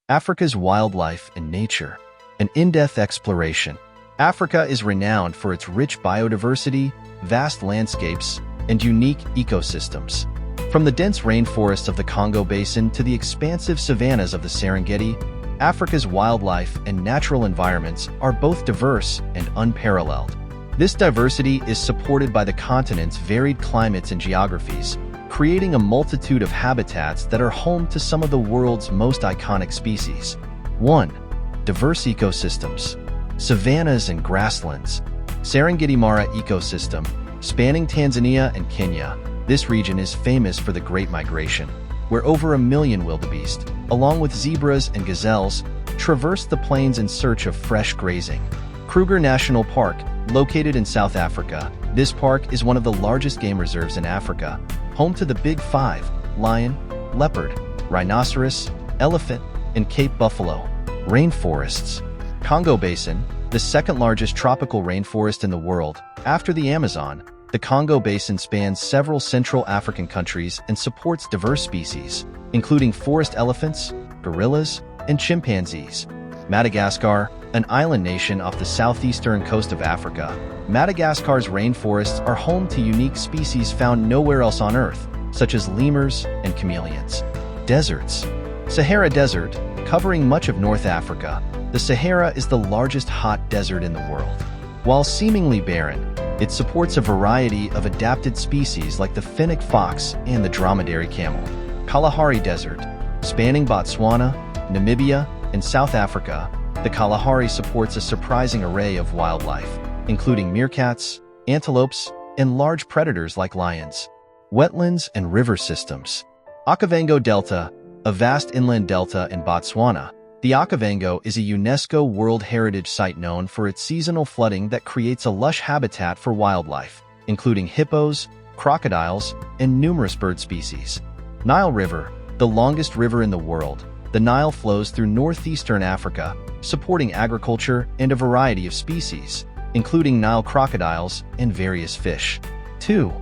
Africa's Wildlife and Nature, an in-depth exploration. Africa is renowned for its rich biodiversity, vast landscapes, and unique ecosystems. From the dense rainforests of the Congo Basin to the expansive savannas of the Serengeti, Africa's wildlife and natural environments are both diverse and unparalleled. This diversity is supported by the continent's varied climates and geographies, creating a multitude of habitats that are home to some of the world's most iconic species. 1. Diverse ecosystems. Savannas and grasslands. Serengeti Mara ecosystem, spanning Tanzania and Kenya. This region is famous for the Great Migration, where over 1 million wildebeest, along with zebras and gazelles, traverse the plains in search of fresh grazing. Kruger National Park, located in South Africa. This park is one of the largest game reserves in Africa, home to the Big Five: lion, leopard, rhinoceros, elephant, and Cape buffalo. Rainforests. Congo Basin, the second largest tropical rainforest in the world, after the Amazon. The Congo Basin spans several Central African countries and supports diverse species, including forest elephants, gorillas, and chimpanzees. Madagascar, an island nation off the southeastern coast of Africa. Madagascar's rainforests are home to unique species found nowhere else on Earth, such as lemurs and chameleons. Deserts. Sahara Desert, covering much of North Africa. The Sahara is the largest hot desert in the world. While seemingly barren, it supports a variety of adapted species like the fennec fox and the dromedary camel. Kalahari Desert, spanning Botswana, Namibia, and South Africa. The Kalahari supports a surprising array of wildlife, including meerkats, antelopes, and large predators like lions. Wetlands and river systems. Okavango Delta, a vast inland delta in Botswana. The Okavango is a UNESCO World Heritage Site known for its seasonal flooding that creates a lush habitat for wildlife, including hippos, crocodiles, and numerous bird species. Nile River, the longest river in the world. The Nile flows through northeastern Africa, supporting agriculture and a variety of species, including Nile crocodiles and various fish. 2.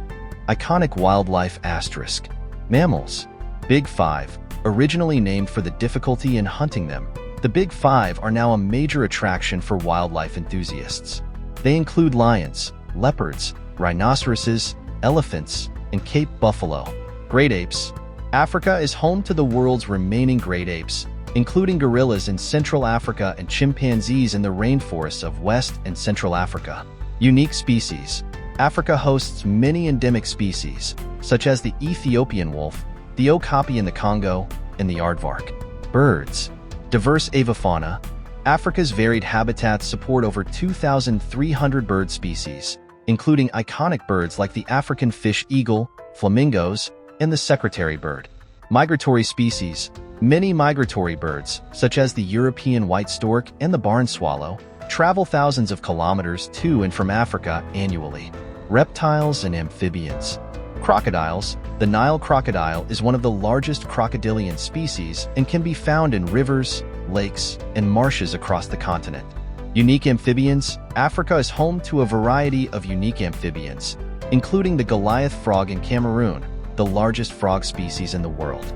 Iconic wildlife asterisk. Mammals. Big Five. Originally named for the difficulty in hunting them, the Big Five are now a major attraction for wildlife enthusiasts. They include lions, leopards, rhinoceroses, elephants, and Cape buffalo. Great apes. Africa is home to the world's remaining great apes, including gorillas in Central Africa and chimpanzees in the rainforests of West and Central Africa. Unique species. Africa hosts many endemic species, such as the Ethiopian wolf, the okapi in the Congo, and the aardvark. Birds. Diverse avifauna. Africa's varied habitats support over 2,300 bird species, including iconic birds like the African fish eagle, flamingos, and the secretary bird. Migratory species. Many migratory birds, such as the European white stork and the barn swallow, travel thousands of kilometers to and from Africa annually. Reptiles and amphibians. Crocodiles. The Nile crocodile is one of the largest crocodilian species and can be found in rivers, lakes, and marshes across the continent. Unique amphibians. Africa is home to a variety of unique amphibians, including the Goliath frog in Cameroon, the largest frog species in the world.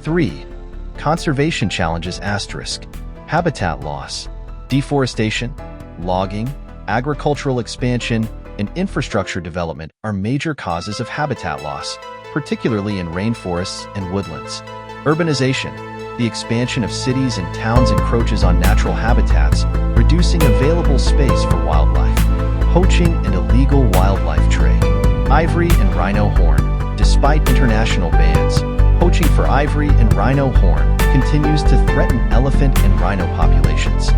3. Conservation challenges asterisk. Habitat loss. Deforestation, logging, agricultural expansion, and infrastructure development are major causes of habitat loss, particularly in rainforests and woodlands. Urbanization. The expansion of cities and towns encroaches on natural habitats, reducing available space for wildlife. Poaching and illegal wildlife trade. Ivory and rhino horn. Despite international bans, poaching for ivory and rhino horn continues to threaten elephant and rhino populations.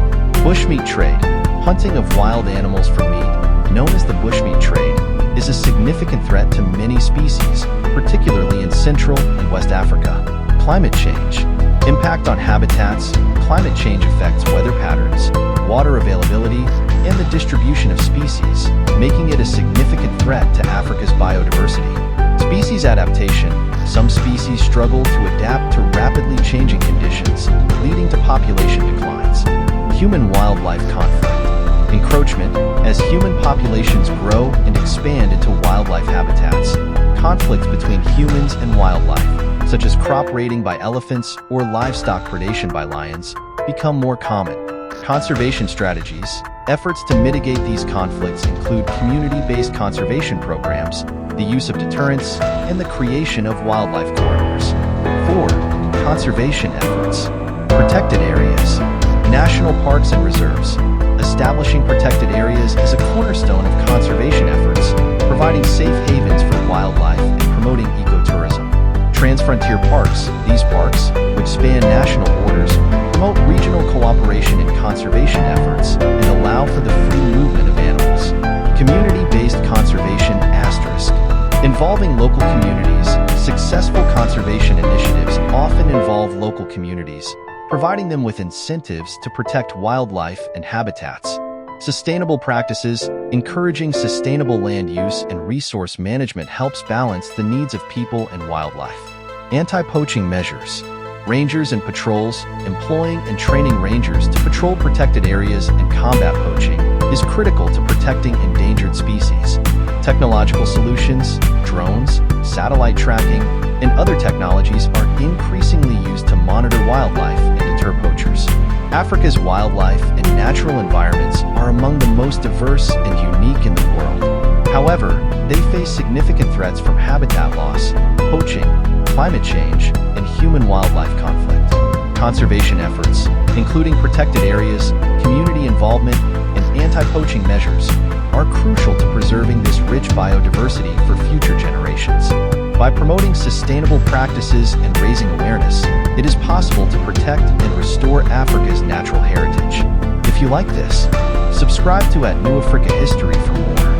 Bushmeat trade. Hunting of wild animals for meat, known as the bushmeat trade, is a significant threat to many species, particularly in Central and West Africa. Climate change. Impact on habitats. Climate change affects weather patterns, water availability, and the distribution of species, making it a significant threat to Africa's biodiversity. Species adaptation. Some species struggle to adapt to rapidly changing conditions, leading to population declines. Human-wildlife conflict. Encroachment. As human populations grow and expand into wildlife habitats, conflict between humans and wildlife, such as crop raiding by elephants or livestock predation by lions, become more common. Conservation strategies. Efforts to mitigate these conflicts include community-based conservation programs, the use of deterrents, and the creation of wildlife corridors. 4. Conservation efforts. Protected areas. National parks and reserves. Establishing protected areas is a cornerstone of conservation efforts, providing safe havens for wildlife and promoting ecotourism. Transfrontier parks. These parks, which span national borders, promote regional cooperation in conservation efforts and allow for the free movement of animals. Community-based conservation asterisk. Involving local communities, successful conservation initiatives often involve local communities, providing them with incentives to protect wildlife and habitats. Sustainable practices. Encouraging sustainable land use and resource management helps balance the needs of people and wildlife. Anti-poaching measures. Rangers and patrols. Employing and training rangers to patrol protected areas and combat poaching is critical to protecting endangered species. Technological solutions, drones, satellite tracking, and other technologies are increasingly used to monitor wildlife and deter poachers. Africa's wildlife and natural environments are among the most diverse and unique in the world. However, they face significant threats from habitat loss, poaching, climate change, and human-wildlife conflict. Conservation efforts, including protected areas, community involvement, and anti-poaching measures, are crucial to preserving this rich biodiversity for future generations. By promoting sustainable practices and raising awareness, it is possible to protect and restore Africa's natural heritage. If you like this, subscribe to @New Africa History for more.